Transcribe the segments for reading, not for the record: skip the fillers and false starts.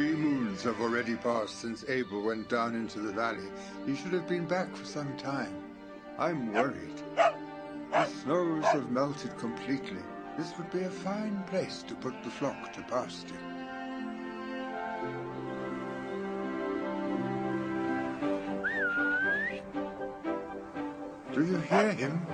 3 moons have already passed since Abel went down into the valley. He should have been back for some time. I'm worried. The snows have melted completely. This would be a fine place to put the flock to pasture. Do you hear him?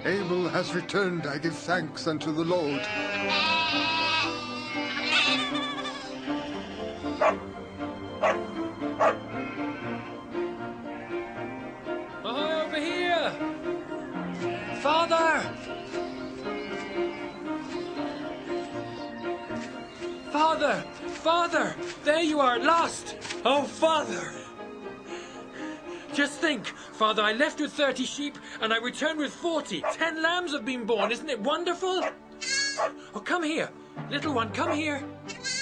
Abel has returned. I give thanks unto the Lord. Over here! Father! Father! Father! There you are at last! Oh, Father! Just think, Father, I left with 30 sheep and I returned with 40. 10 lambs have been born. Isn't it wonderful? Oh, come here. Little one, come here.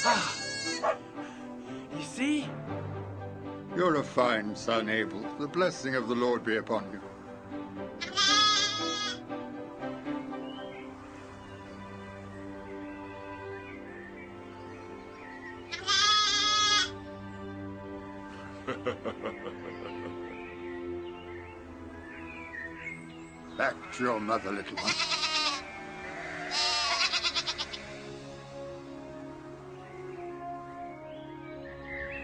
Ah. You see? You're a fine son, Abel. The blessing of the Lord be upon you. Back to your mother, little one.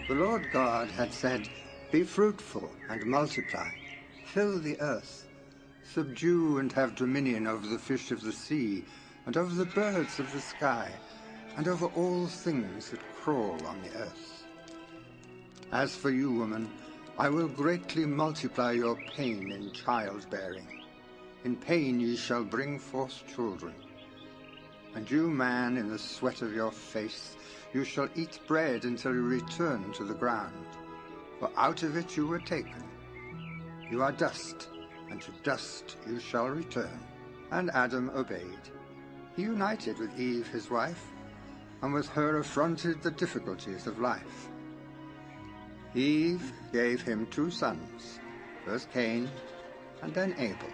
The Lord God had said, "Be fruitful and multiply, fill the earth, subdue and have dominion over the fish of the sea, and over the birds of the sky, and over all things that crawl on the earth. As for you, woman, I will greatly multiply your pain in childbearing. In pain ye shall bring forth children. And you, man, in the sweat of your face, you shall eat bread until you return to the ground. For out of it you were taken. You are dust, and to dust you shall return." And Adam obeyed. He united with Eve his wife, and with her affronted the difficulties of life. Eve gave him 2 sons, first Cain and then Abel.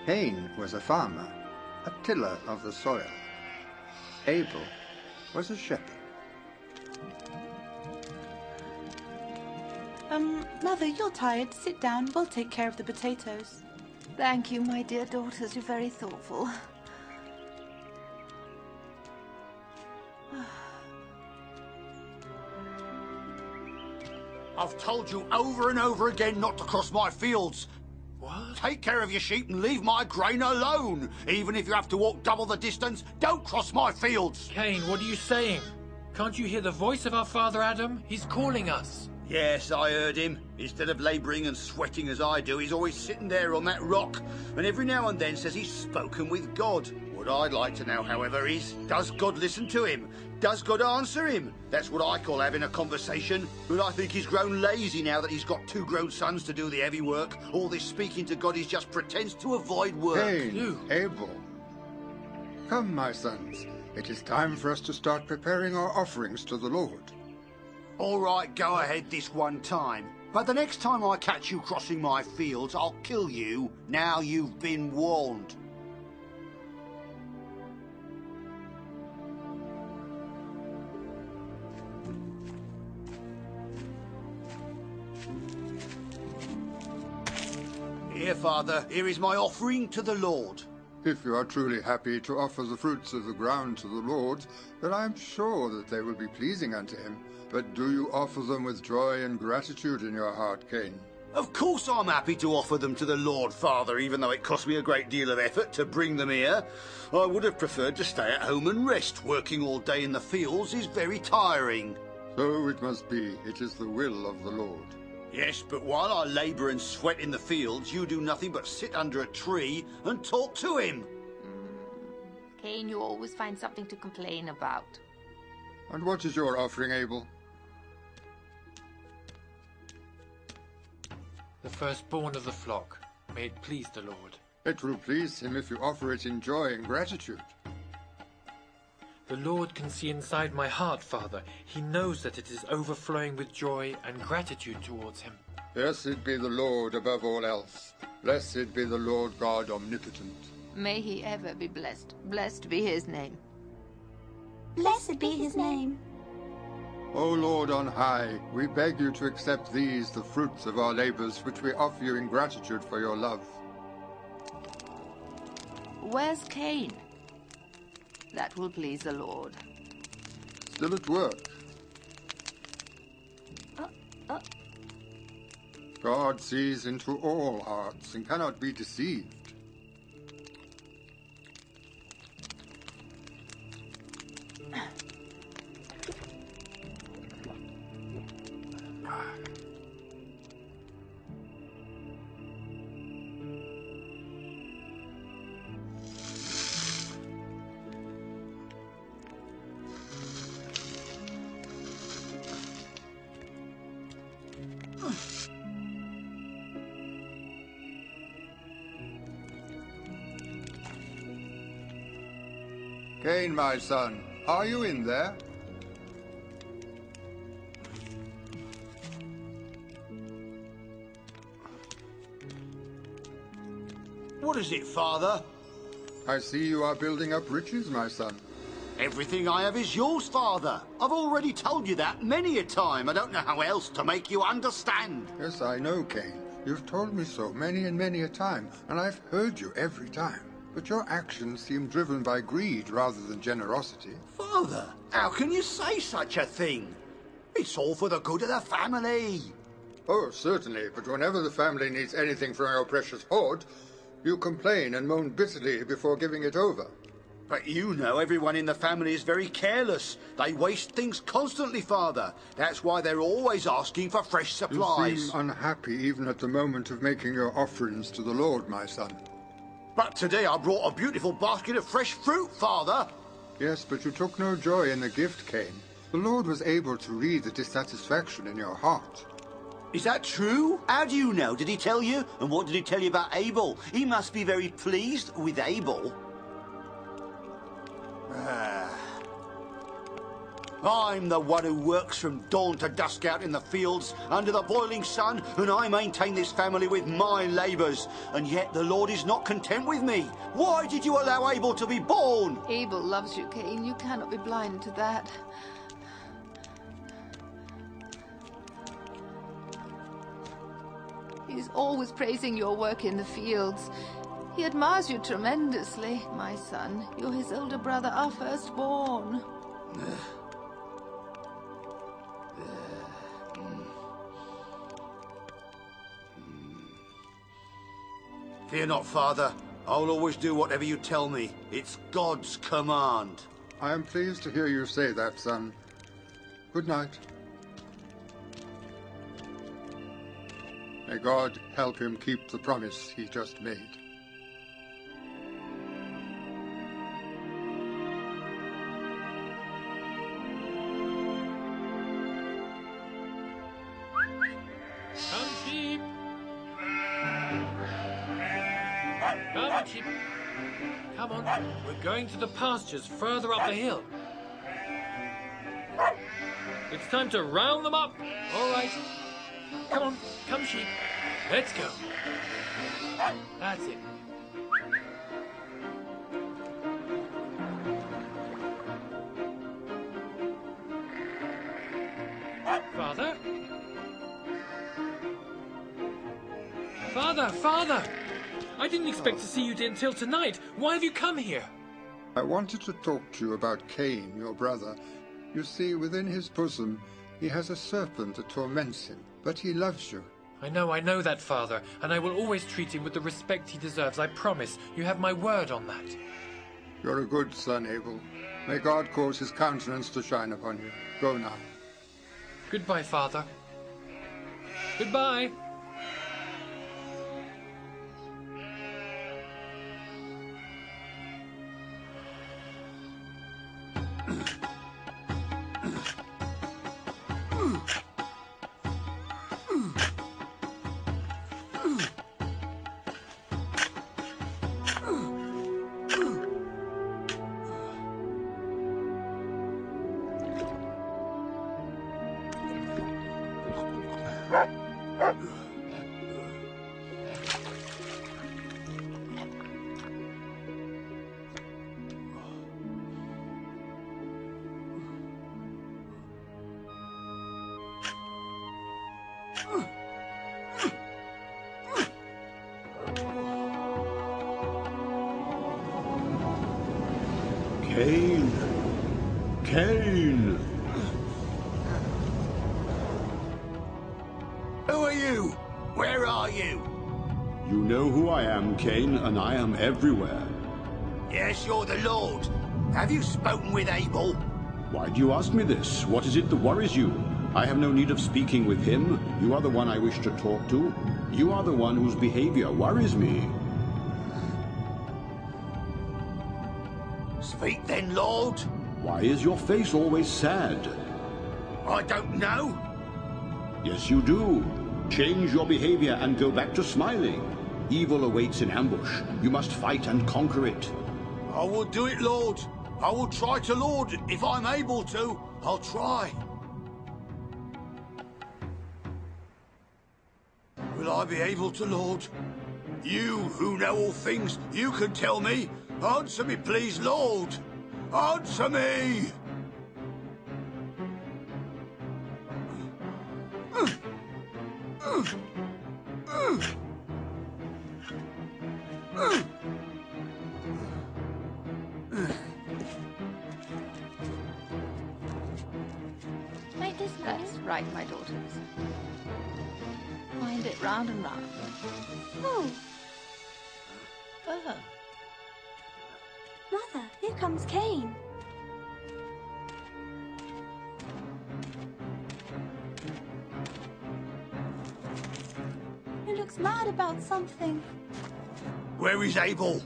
Cain was a farmer, a tiller of the soil. Abel was a shepherd. Mother, you're tired. Sit down. We'll take care of the potatoes. Thank you, my dear daughters. You're very thoughtful. I've told you over and over again not to cross my fields. What? Take care of your sheep and leave my grain alone. Even if you have to walk double the distance, don't cross my fields. Cain, what are you saying? Can't you hear the voice of our father Adam? He's calling us. Yes, I heard him. Instead of labouring and sweating as I do, he's always sitting there on that rock, and every now and then says he's spoken with God. What I'd like to know, however, is, does God listen to him? Does God answer him? That's what I call having a conversation. But I think he's grown lazy now that he's got 2 grown sons to do the heavy work. All this speaking to God is just pretence to avoid work. Cain, Abel. Come, my sons. It is time for us to start preparing our offerings to the Lord. All right, go ahead this one time. But the next time I catch you crossing my fields, I'll kill you. Now you've been warned. Here, Father, here is my offering to the Lord. If you are truly happy to offer the fruits of the ground to the Lord, then I am sure that they will be pleasing unto him. But do you offer them with joy and gratitude in your heart, Cain? Of course I'm happy to offer them to the Lord, Father, even though it cost me a great deal of effort to bring them here. I would have preferred to stay at home and rest. Working all day in the fields is very tiring. So it must be. It is the will of the Lord. Yes, but while I labour and sweat in the fields, you do nothing but sit under a tree and talk to him. Cain, you always find something to complain about. And what is your offering, Abel? The firstborn of the flock. May it please the Lord. It will please him if you offer it in joy and gratitude. The Lord can see inside my heart, Father. He knows that it is overflowing with joy and gratitude towards him. Blessed be the Lord above all else. Blessed be the Lord God omnipotent. May he ever be blessed. Blessed be his name. Blessed be his name. O Lord on high, we beg you to accept these, the fruits of our labors, which we offer you in gratitude for your love. Where's Cain? That will please the Lord. Still at work. God sees into all hearts and cannot be deceived. Cain, my son, are you in there? What is it, Father? I see you are building up riches, my son. Everything I have is yours, Father. I've already told you that many a time. I don't know how else to make you understand. Yes, I know, Cain. You've told me so many and many a time, and I've heard you every time. But your actions seem driven by greed rather than generosity. Father, how can you say such a thing? It's all for the good of the family. Oh, certainly, but whenever the family needs anything from your precious hoard, you complain and moan bitterly before giving it over. But you know everyone in the family is very careless. They waste things constantly, Father. That's why they're always asking for fresh supplies. You seem unhappy even at the moment of making your offerings to the Lord, my son. But today I brought a beautiful basket of fresh fruit, Father. Yes, but you took no joy in the gift, Cain. The Lord was able to read the dissatisfaction in your heart. Is that true? How do you know? Did he tell you? And what did he tell you about Abel? He must be very pleased with Abel. I'm the one who works from dawn to dusk out in the fields under the boiling sun, and I maintain this family with my labours. And yet the Lord is not content with me. Why did you allow Abel to be born? Abel loves you, Cain. You cannot be blind to that. He's always praising your work in the fields. He admires you tremendously, my son. You're his older brother, our firstborn. Fear not, Father. I'll always do whatever you tell me. It's God's command. I am pleased to hear you say that, son. Good night. May God help him keep the promise he just made. Come, sheep! Come, sheep! Come on, we're going to the pastures further up the hill. It's time to round them up. All right. Come on, come, sheep. Let's go. That's it. Father? Father! I didn't expect to see you until tonight. Why have you come here? I wanted to talk to you about Cain, your brother. You see, within his bosom, he has a serpent that torments him, but he loves you. I know that, Father, and I will always treat him with the respect he deserves, I promise. You have my word on that. You're a good son, Abel. May God cause his countenance to shine upon you. Go now. Goodbye, Father. Goodbye. Cain! Cain! Who are you? Where are you? You know who I am, Cain, and I am everywhere. Yes, you're the Lord. Have you spoken with Abel? Why do you ask me this? What is it that worries you? I have no need of speaking with him. You are the one I wish to talk to. You are the one whose behavior worries me. Speak then, Lord. Why is your face always sad? I don't know. Yes, you do. Change your behavior and go back to smiling. Evil awaits in ambush. You must fight and conquer it. I will do it, Lord. I will try to, Lord. If I'm able to, I'll try. Will I be able to, Lord? You who know all things, you can tell me. Answer me, please, Lord. Answer me. Make this nice. Right, my daughters. Wind it round and round. Oh, Oh. Mother, here comes Cain. He looks mad about something. Where is Abel?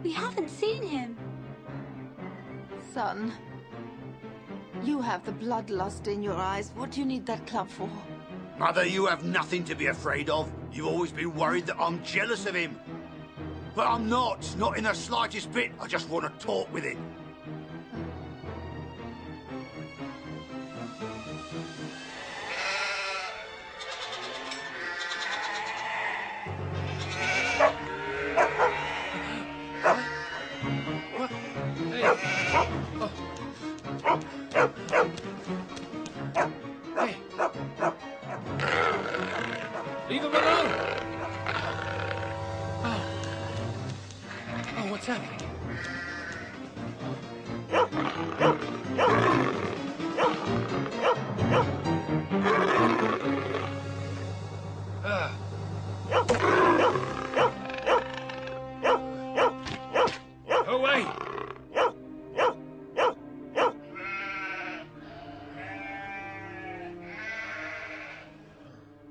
We haven't seen him. Son, you have the bloodlust in your eyes. What do you need that club for? Mother, you have nothing to be afraid of. You've always been worried that I'm jealous of him. But I'm not in the slightest bit. I just want to talk with him. What? Hey. Oh. Hey. Leave him alone. Oh, what's happening? Away!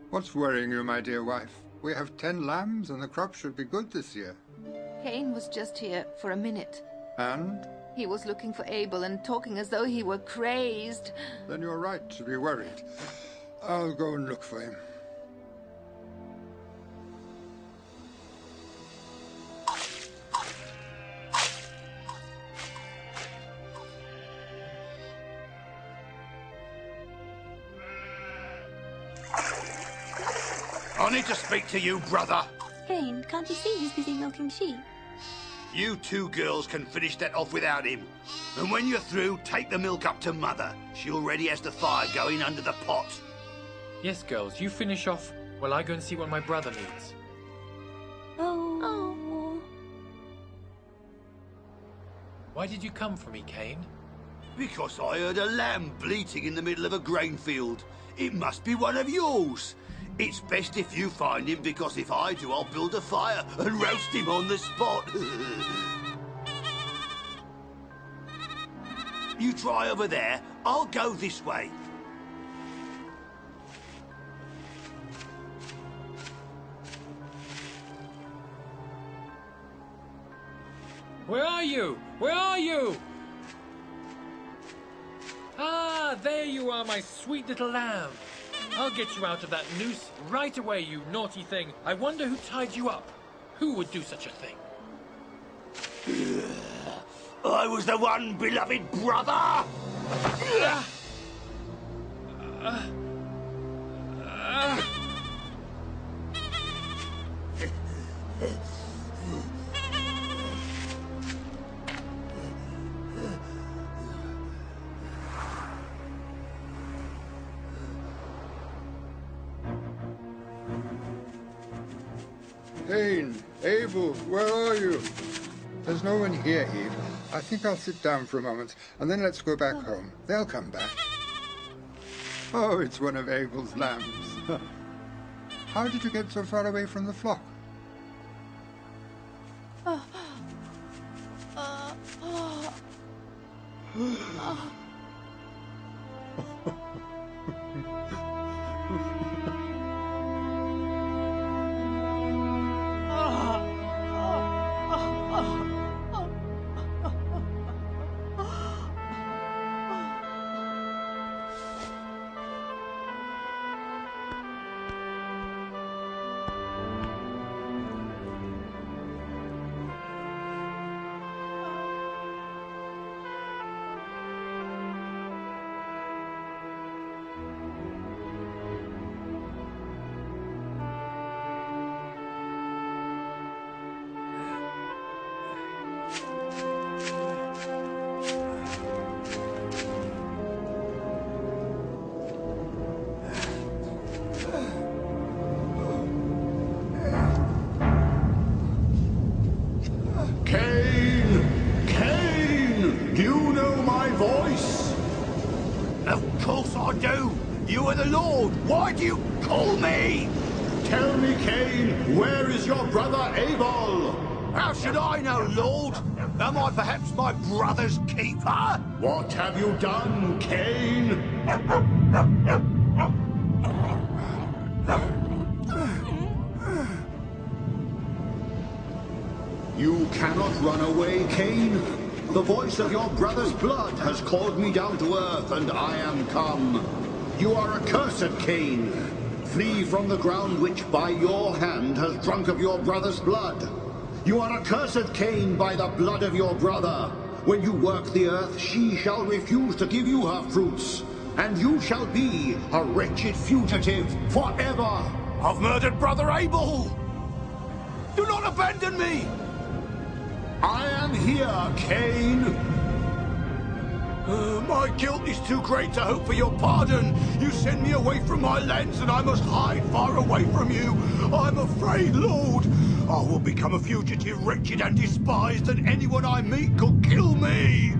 What's worrying you, my dear wife? We have 10 lambs and the crop should be good this year. Cain was just here for a minute. And? He was looking for Abel and talking as though he were crazed. Then you're right to be worried. I'll go and look for him. I need to speak to you, brother. Cain, can't you see he's busy milking sheep? You two girls can finish that off without him. And when you're through, take the milk up to Mother. She already has the fire going under the pot. Yes, girls, you finish off while I go and see what my brother needs. Oh. Why did you come for me, Cain? Because I heard a lamb bleating in the middle of a grain field. It must be one of yours. It's best if you find him, because if I do, I'll build a fire and roast him on the spot. You try over there, I'll go this way. Where are you? Where are you? Ah, there you are, my sweet little lamb. I'll get you out of that noose right away, you naughty thing. I wonder who tied you up. Who would do such a thing? I was the one beloved brother! Cain, Abel, where are you? There's no one here, Eve. I think I'll sit down for a moment, and then let's go back home. They'll come back. Oh, it's one of Abel's lambs. How did you get so far away from the flock? Of course I do. You are the Lord. Why do you call me? Tell me, Cain, where is your brother Abel? How should I know, Lord? Am I perhaps my brother's keeper? What have you done, Cain? You cannot run away, Cain. The voice of your brother's blood has called me down to earth, and I am come. You are accursed, Cain. Flee from the ground which by your hand has drunk of your brother's blood. You are accursed, Cain, by the blood of your brother. When you work the earth, she shall refuse to give you her fruits, and you shall be a wretched fugitive forever. I've murdered brother Abel. Do not abandon me. I am here, Cain. My guilt is too great to hope for your pardon. You send me away from my lands, and I must hide far away from you. I'm afraid, Lord. I will become a fugitive, wretched and despised, and anyone I meet could kill me.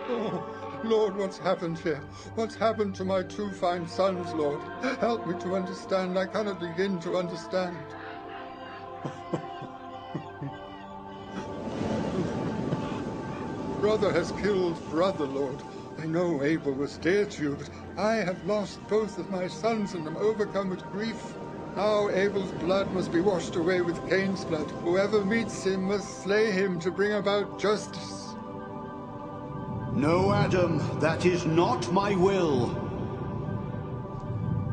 Oh, Lord, what's happened here? What's happened to my two fine sons, Lord? Help me to understand. I cannot begin to understand. Brother has killed brother, Lord. I know Abel was dear to you, but I have lost both of my sons and am overcome with grief. Now Abel's blood must be washed away with Cain's blood. Whoever meets him must slay him to bring about justice. No, Adam, that is not my will.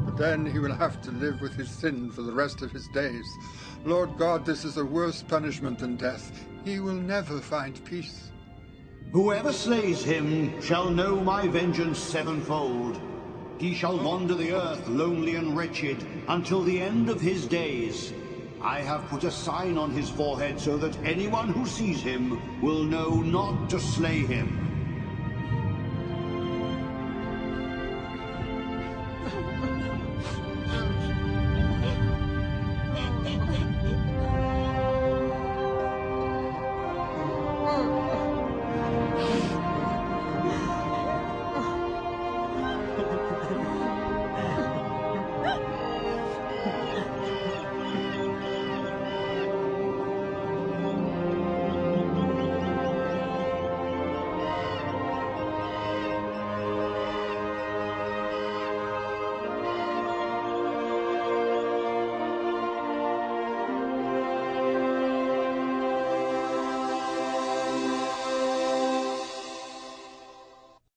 But then he will have to live with his sin for the rest of his days. Lord God, this is a worse punishment than death. He will never find peace. Whoever slays him shall know my vengeance sevenfold. He shall wander the earth lonely and wretched until the end of his days. I have put a sign on his forehead so that anyone who sees him will know not to slay him.